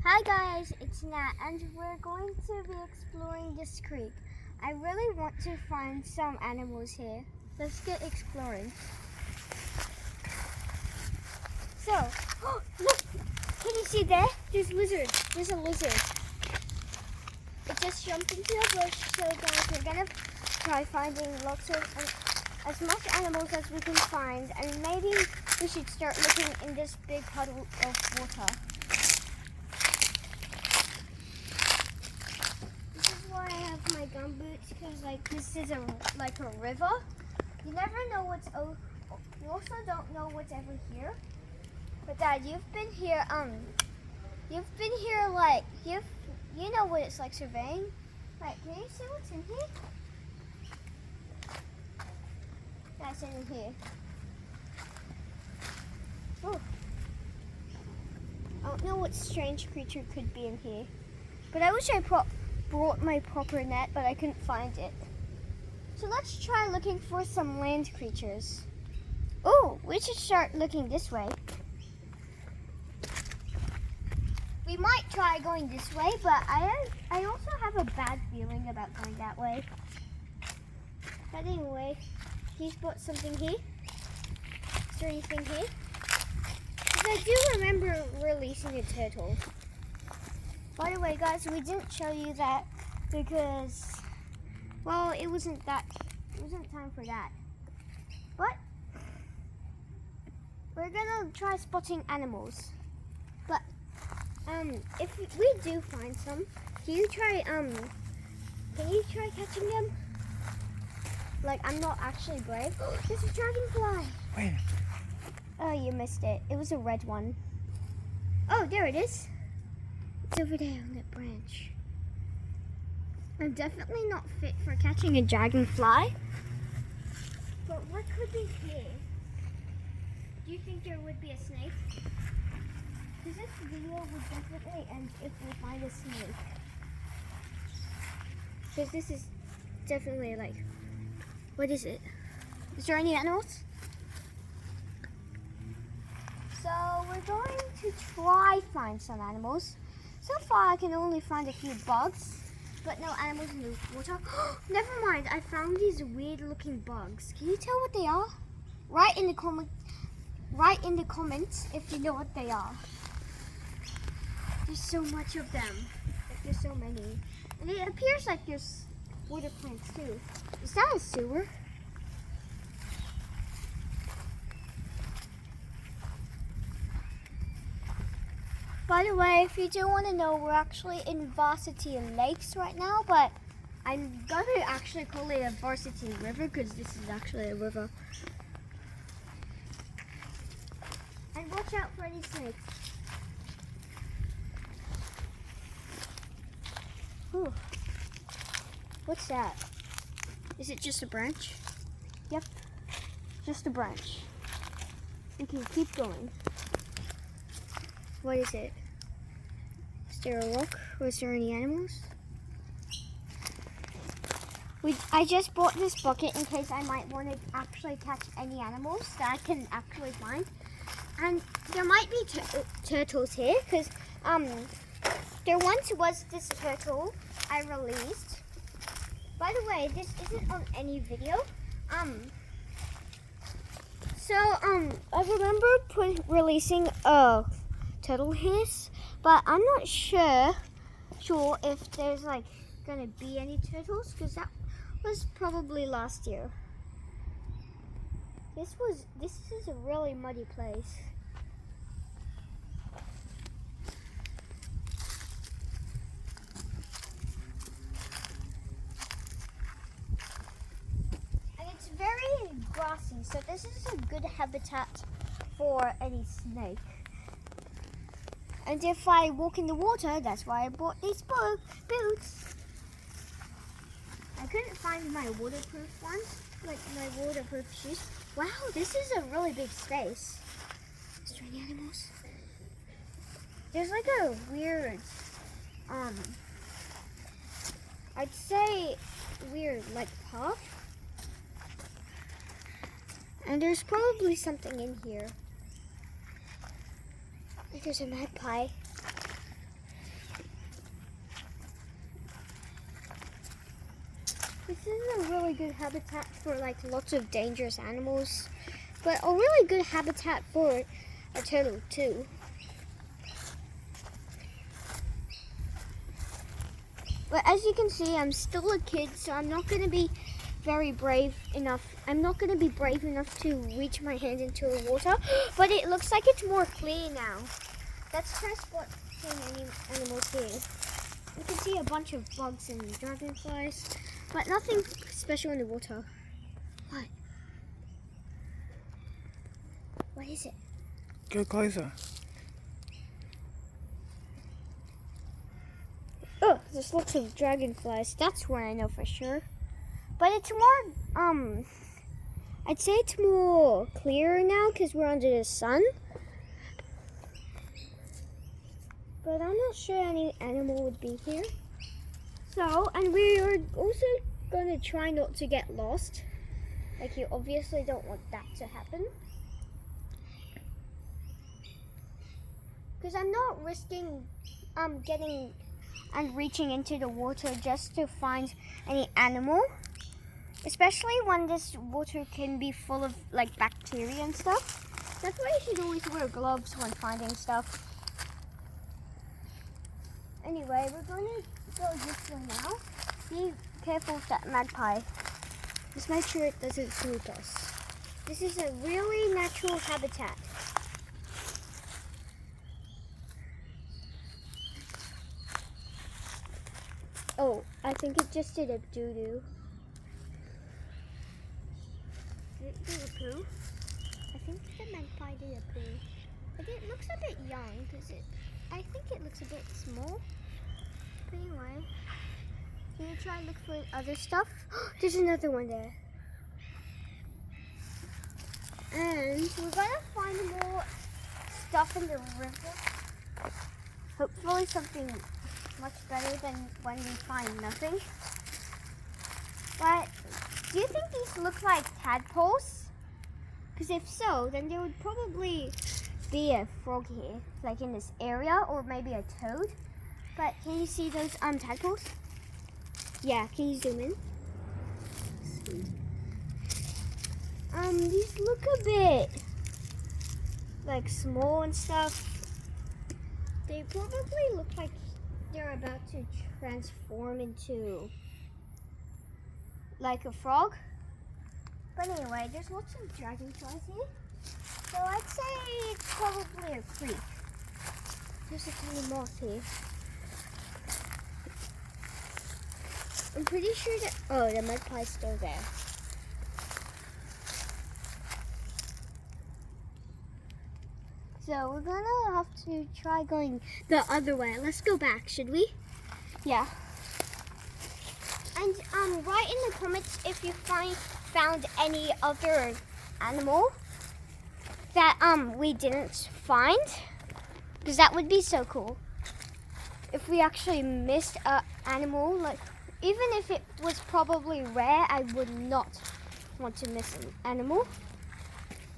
Hi guys, it's Nat and we're going to be exploring this creek. I really want to find some animals here. Let's get exploring. So, look! Can you see there? There's lizards. There's a lizard. It just jumped into a bush. So guys, we're gonna try finding lots of as much animals as we can find, and maybe we should start looking in this big puddle of water. I have my gum boots because this is like a river. You never know what's you also don't know what's over here. But Dad, you've been here like you know what it's like surveying. Right, can you see what's in here? That's in here. Oh. I don't know what strange creature could be in here. But I wish I brought my proper net, but I couldn't find it. So let's try looking for some land creatures. Oh, we should start looking this way. We might try going this way, but I also have a bad feeling about going that way. But anyway, he's bought something here. Is there anything here? Because I do remember releasing a turtle. By the way, guys, we didn't show you that because, well, it wasn't time for that. But we're gonna try spotting animals. But if we do find some, can you try catching them? Like, I'm not actually brave. There's a dragonfly. Wait. Oh, you missed it. It was a red one. Oh, there it is. It's over there on that branch. I'm definitely not fit for catching a dragonfly. But what could be here? Do you think there would be a snake? Because this video would definitely end if we find a snake. Because this is definitely like, what is it? Is there any animals? So we're going to try find some animals. So far, I can only find a few bugs, but no animals in the water. Never mind, I found these weird-looking bugs. Can you tell what they are? Write in the comments if you know what they are. There's so much of them. Like, there's so many, and it appears like there's water plants too. Is that a sewer? By the way, if you do want to know, we're actually in Varsity Lakes right now, but I'm going to actually call it a Varsity River because this is actually a river. And watch out for any snakes. Ooh. What's that? Is it just a branch? Yep, just a branch. We can keep going. What is it? Is there a rock or is there any animals? I just bought this bucket in case I might want to actually catch any animals that I can actually find. And there might be turtles here because there once was this turtle I released. By the way, this isn't on any video. I remember releasing a turtle hiss, but I'm not sure if there's like gonna be any turtles because that was probably last year. This is a really muddy place. And it's very grassy, so this is a good habitat for any snake. And if I walk in the water, that's why I bought these boots. I couldn't find my waterproof ones, like my waterproof shoes. Wow, this is a really big space. Is there any animals? There's like a weird, I'd say weird, like path. And there's probably something in here. There's a magpie. good habitat for like lots of dangerous animals, but a really good habitat for a turtle too. But as you can see, I'm still a kid, so I'm not going to be very brave enough. I'm not going to be brave enough to reach my hand into the water, but it looks like it's more clear now. Let's try spotting any animals here. You can see a bunch of bugs and dragonflies, but nothing special in the water. What? What is it? Go closer. Oh, there's lots of dragonflies. That's one I know for sure. But it's more, I'd say it's more clear now because we're under the sun. But I'm not sure any animal would be here. So, and we are also going to try not to get lost. Like, you obviously don't want that to happen. Because I'm not risking getting and reaching into the water just to find any animal. Especially when this water can be full of like bacteria and stuff. That's why you should always wear gloves when finding stuff. Anyway, we're going to go this way now. Be careful with that magpie. Just make sure it doesn't swoop us. This is a really natural habitat. Oh, I think it just did a doo-doo. Did it do a poo? I think the magpie did a poo. But it looks a bit young because I think it looks a bit small. But anyway, can you try and look for other stuff? There's another one there. And we're gonna find more stuff in the river. Hopefully something much better than when we find nothing. But do you think these look like tadpoles? Because if so, then there would probably be a frog here, like in this area, or maybe a toad. But can you see those tadpoles? Yeah, can you zoom in? These look a bit like small and stuff. They probably look like they're about to transform into like a frog. But anyway, there's lots of dragonflies here. So I'd say it's probably a creek. There's a tiny moth here. I'm pretty sure that, oh, the magpie's still there. So we're gonna have to try going the other way. Let's go back, should we? Yeah. And write in the comments if you found any other animal that we didn't find, because that would be so cool. If we actually missed an animal, like even if it was probably rare, I would not want to miss an animal.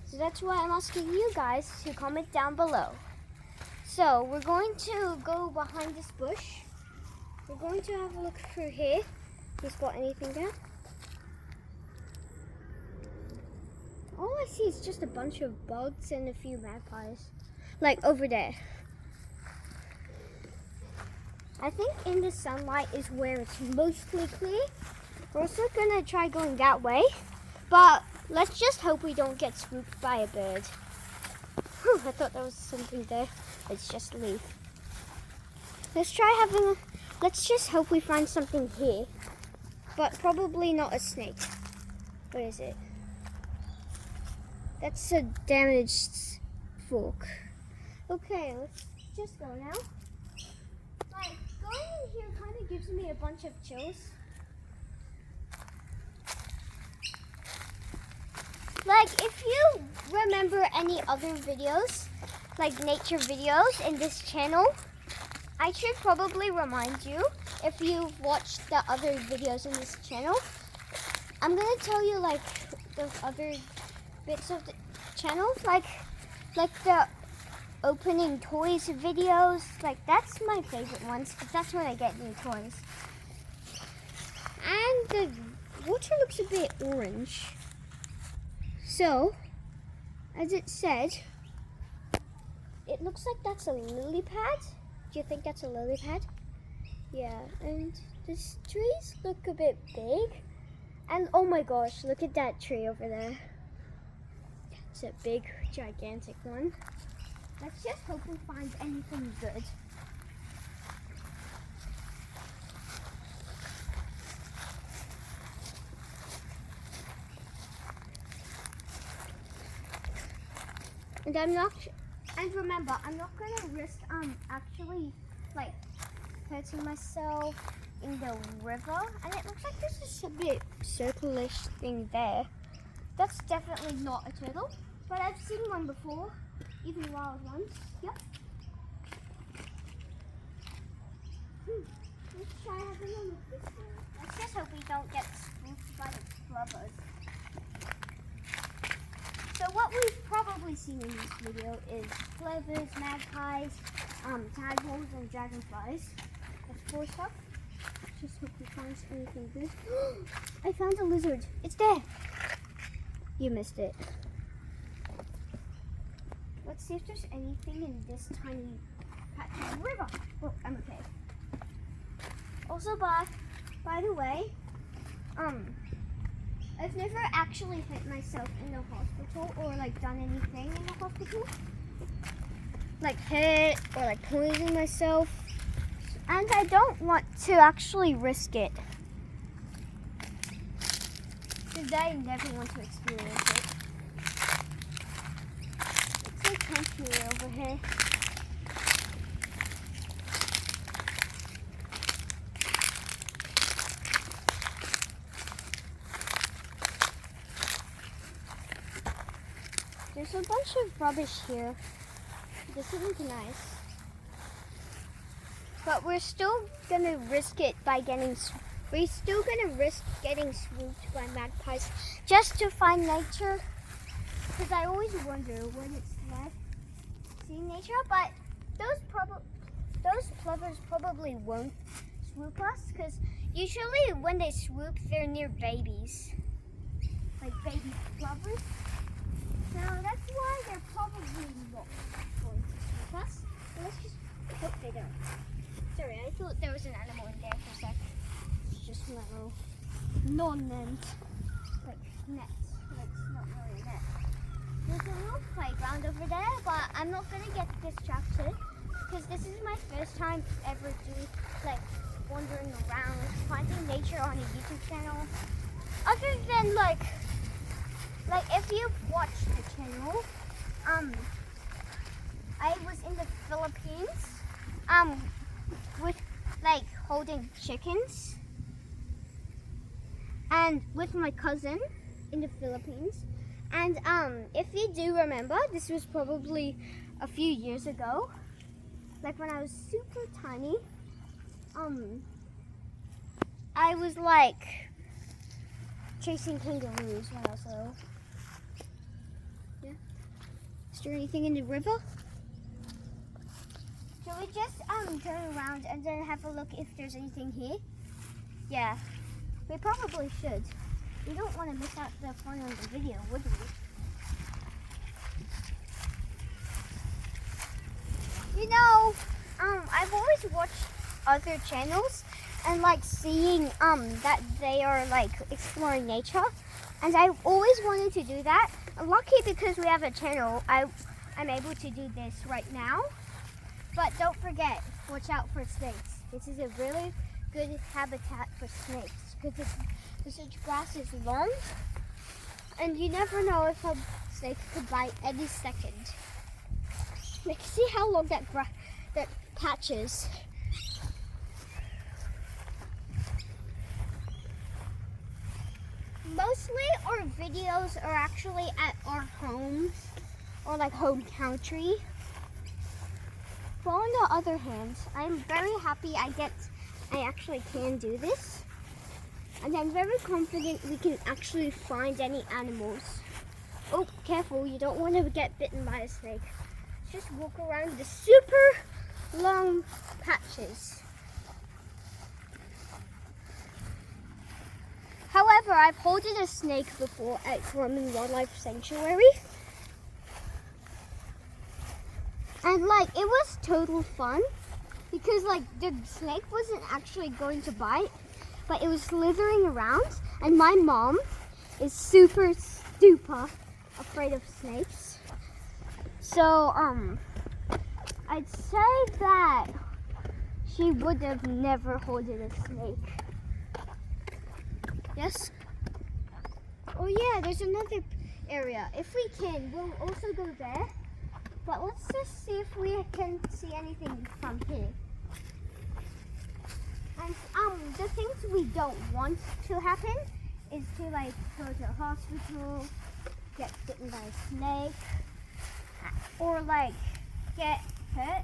So that's why I'm asking you guys to comment down below. So we're going to go behind this bush. We're going to have a look through here. Do you spot anything there? All I see is just a bunch of bugs and a few magpies. Like over there. I think in the sunlight is where it's mostly clear. We're also gonna try going that way, but let's just hope we don't get swooped by a bird. Whew, I thought there was something there. It's just a leaf. Let's just hope we find something here, but probably not a snake. What is it? That's a damaged fork. Okay, let's just go now. Like, going in here kind of gives me a bunch of chills. Like, if you remember any other videos, like nature videos in this channel, I should probably remind you if you've watched the other videos in this channel. I'm going to tell you like those other bits of the channel, like the opening toys videos. Like, that's my favorite ones, because that's when I get new toys. And the water looks a bit orange. So, as it said, it looks like that's a lily pad. Do you think that's a lily pad? Yeah, and the trees look a bit big. And oh my gosh, look at that tree over there. It's a big, gigantic one. Let's just hope we find anything good. And remember, I'm not gonna risk actually like hurting myself in the river. And it looks like there's just a bit circle-ish thing there. That's definitely not a turtle, but I've seen one before, even wild ones. Yep. Let's try having a look this way. Let's just hope we don't get spooked by the plovers. So what we've probably seen in this video is plovers, magpies, tadpoles, and dragonflies. That's 4 stuff. Just hope we find anything good. I found a lizard. It's there. You missed it. Let's see if there's anything in this tiny patch of river. Oh, I'm okay. Also, by the way, I've never actually hit myself in the hospital or like done anything in the hospital. Like hit or like poison myself. And I don't want to actually risk it. Because I never want to experience it. It's so country over here. There's a bunch of rubbish here. This isn't nice. But we're still gonna risk it by getting swooped by magpies just to find nature. Because I always wonder when it's left seeing nature, but those plovers probably won't swoop us because usually when they swoop, they're near babies, like baby plovers. So that's why they're probably not going to swoop us. So let's just hope they don't. Sorry, I thought there was an animal in there for a sec. It's just one little non-net, like nets. It's not really a net. There's a little playground over there, but I'm not gonna get distracted because this is my first time ever wandering around, finding nature on a YouTube channel. Other than like if you've watched the channel, I was in the Philippines, with like holding chickens, and with my cousin in the Philippines. And if you do remember, this was probably a few years ago, like when I was super tiny. I was like chasing kangaroos when I was little. Yeah. Is there anything in the river? Should we just turn around and then have a look if there's anything here? Yeah, we probably should. We don't want to miss out the fun of the video, would we? You know, I've always watched other channels and like seeing that they are like exploring nature, and I've always wanted to do that. Lucky because we have a channel, I'm able to do this right now. But don't forget, watch out for snakes. This is a really good habitat for snakes because this grass is long, and you never know if a snake could bite any second. Like, see how long that patch is. Mostly our videos are actually at our homes or like home country. But on the other hand, I'm very happy I actually can do this. And I'm very confident we can actually find any animals. Oh, careful, you don't want to get bitten by a snake. Just walk around the super long patches. However, However, I've holded a snake before at Gorman Wildlife Sanctuary. And like, it was total fun because like the snake wasn't actually going to bite, but it was slithering around. And my mom is super afraid of snakes. So, I'd say that she would have never holded a snake. Yes? Oh yeah, there's another area. If we can, we'll also go there. But let's just see if we can see anything from here. And the things we don't want to happen is to like go to a hospital, get bitten by a snake, or like get hurt,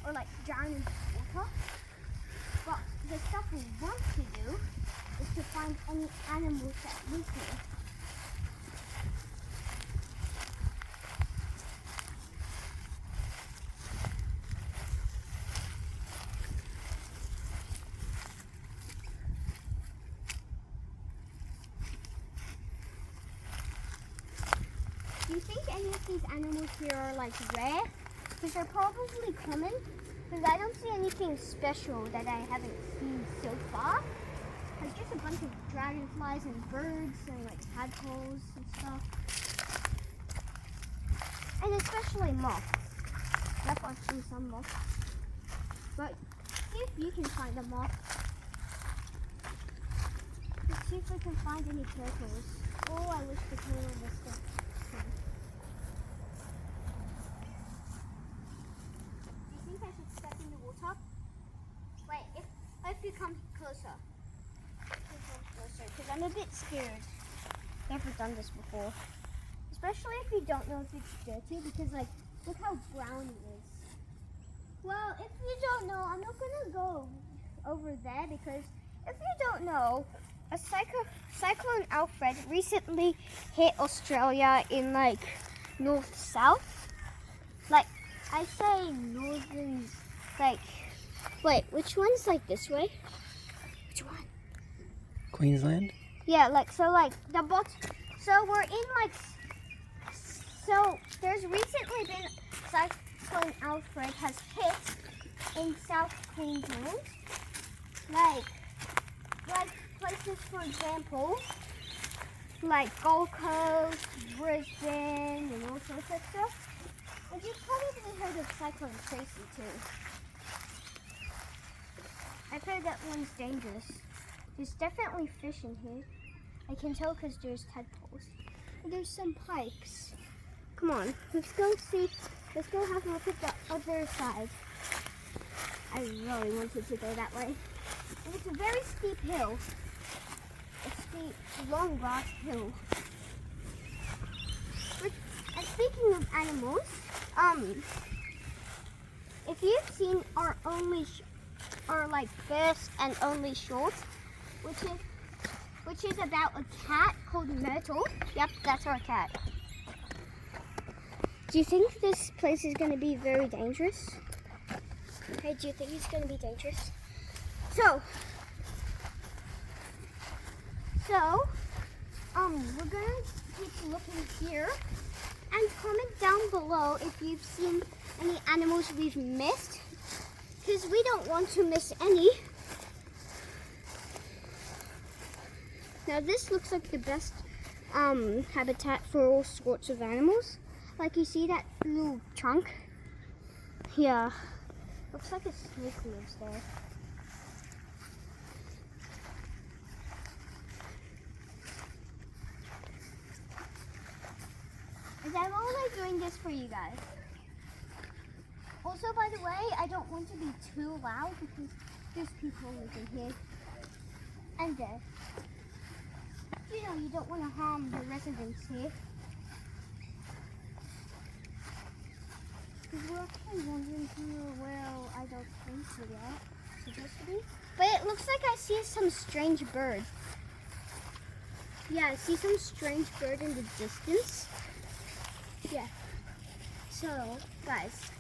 or like drown in water. But the stuff we want to do is to find any animals that we can. Do you think any of these animals here are like rare? Because they're probably common. Because I don't see anything special that I haven't seen so far. There's just a bunch of dragonflies and birds and like tadpoles and stuff. And especially moths. Yep, I've seen some moths. But see if you can find a moth. Let's see if we can find any turtles. Oh, I wish the turtle was still. Do you think I should step in the water? Wait, if you come closer. Because I'm a bit scared. Never done this before. Especially if you don't know if it's dirty, because like, look how brown it is. Well, if you don't know, I'm not gonna go over there because if you don't know, a cyclone Alfred recently hit Australia in like north-south. Like, I say northern, like, wait, which one's like this way? Which one? Queensland? Yeah, like, so like the bot. So we're in like, so there's recently been Cyclone Alfred has hit in South Queensland. Like places, for example, like Gold Coast, Brisbane, and all sorts of stuff. And you've probably heard of Cyclone Tracy too. I've heard that one's dangerous. There's definitely fish in here. I can tell because there's tadpoles. And there's some pikes. Come on, let's go see. Let's go have a look at the other side. I really wanted to go that way. And it's a very steep hill. A steep, long grass hill. And speaking of animals, if you've seen our like first and only short, which is about a cat called Myrtle. Yep, that's our cat. Do you think this place is going to be very dangerous? Hey, do you think it's going to be dangerous? So, we're going to keep looking here and comment down below if you've seen any animals we've missed, because we don't want to miss any. Now this looks like the best habitat for all sorts of animals. Like you see that little trunk? Yeah. Looks like a snake lives there. And I'm only doing this for you guys. Also, by the way, I don't want to be too loud because there's people living here and there. You know, you don't want to harm the residents here. Because we're actually wandering through a well, I don't think so yet. Supposed to be. But it looks like I see some strange bird. Yeah, I see some strange bird in the distance. Yeah. So, guys,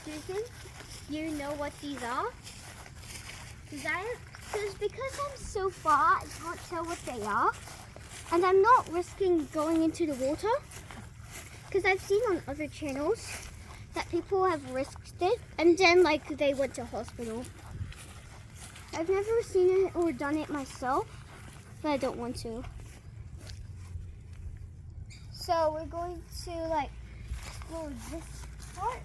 do you think you know what these are? Because Because I'm so far, I can't tell what they are. And I'm not risking going into the water. Because I've seen on other channels that people have risked it and then like they went to hospital. I've never seen it or done it myself, but I don't want to. So we're going to like explore this part.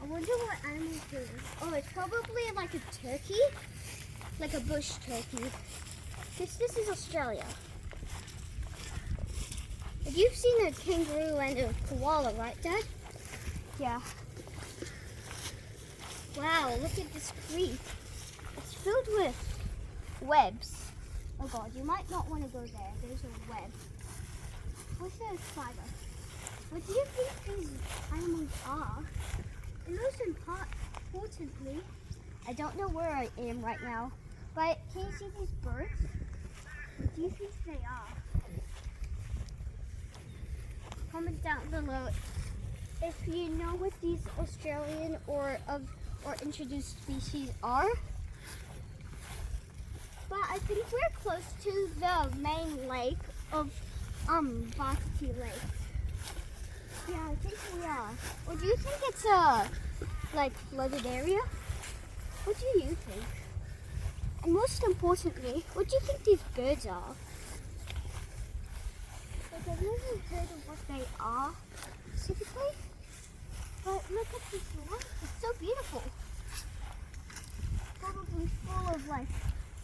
I wonder what animals do. Oh, it's probably like a turkey, like a bush turkey. This is Australia. You've seen a kangaroo and a koala, right, Dad? Yeah. Wow, look at this creek. It's filled with webs. Oh God, you might not want to go there. There's a web. What's a spider? What do you think these animals are? And most importantly, I don't know where I am right now, but can you see these birds? What do you think they are? Comment down below if you know what these Australian or introduced species are. But I think we're close to the main lake of Varsity Lake. Yeah, I think we are. Or do you think it's a like flooded area? What do you think? And most importantly, what do you think these birds are? Like I've never heard of what they are specifically. But look at this lake. It's so beautiful. Probably full of like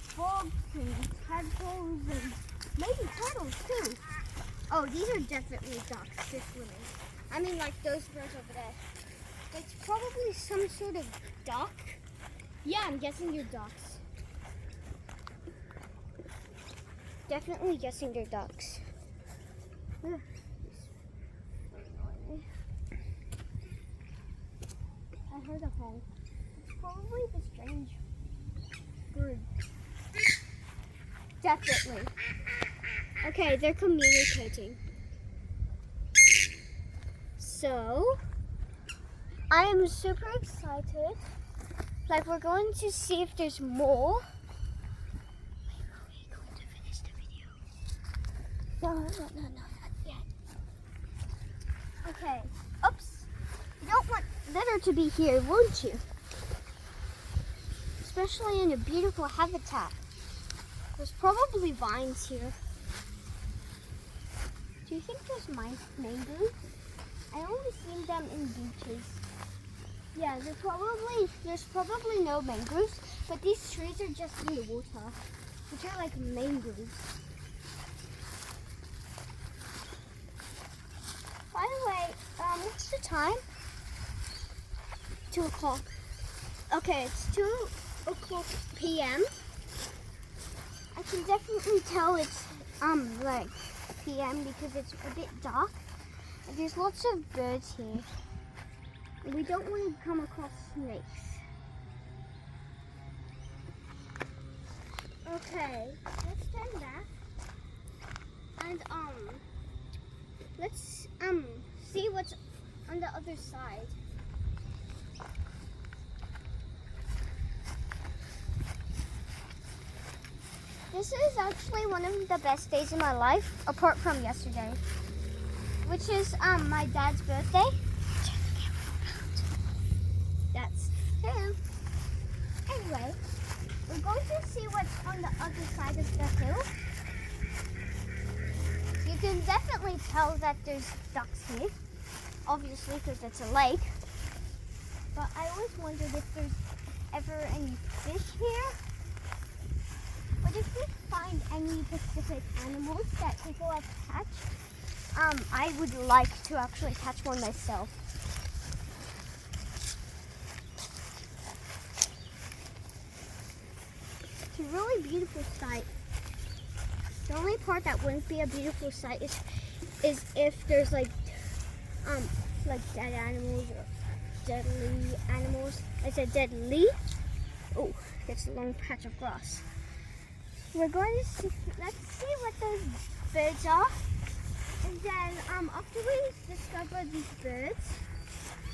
frogs and tadpoles and maybe turtles too. Oh, these are definitely ducks. They're swimming. I mean like those birds over there. It's probably some sort of duck. Yeah, I'm guessing they're ducks. Definitely guessing they're ducks. Ugh. I heard a honk. It's probably the strange bird. Definitely. Okay, they're communicating. So, I am super excited. Like, we're going to see if there's more. Wait, are we going to finish the video? No, not yet. Okay. Oops. You don't want litter to be here, won't you? Especially in a beautiful habitat. There's probably vines here. Do you think there's mangroves? I only seen them in beaches. Yeah, there's probably no mangroves, but these trees are just in the water, which are like mangroves. By the way, what's the time? 2 o'clock. Okay, it's 2 o'clock p.m. I can definitely tell it's like p.m. because it's a bit dark. And there's lots of birds here. And we don't want to come across snakes. Okay, let's turn back. And let's see what's on the other side. This is actually one of the best days of my life, apart from yesterday, which is my dad's birthday. Turn the camera around. That's him. Anyway, we're going to see what's on the other side of the hill. You can definitely tell that there's ducks here, obviously because it's a lake. But I always wondered if there's ever any fish here. But if we find any specific animals that people have catched, I would like to actually catch one myself. It's a really beautiful sight. The only part that wouldn't be a beautiful sight is if there's like dead animals or deadly animals. I said deadly. Oh, that's a long patch of grass. We're going to see, let's see what those birds are. And then after we discover these birds,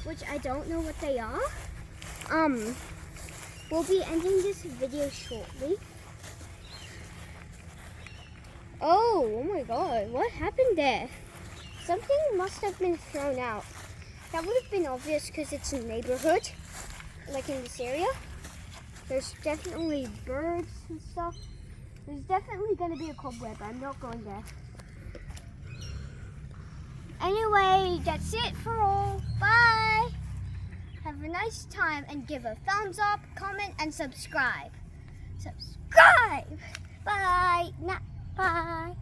which I don't know what they are, we'll be ending this video shortly. Oh my god, what happened there? Something must have been thrown out. That would have been obvious because it's a neighborhood, like in this area. There's definitely birds and stuff. There's definitely going to be a cobweb. I'm not going there. Anyway, that's it for all. Bye. Have a nice time and give a thumbs up, comment, and subscribe. Subscribe. Bye. Bye.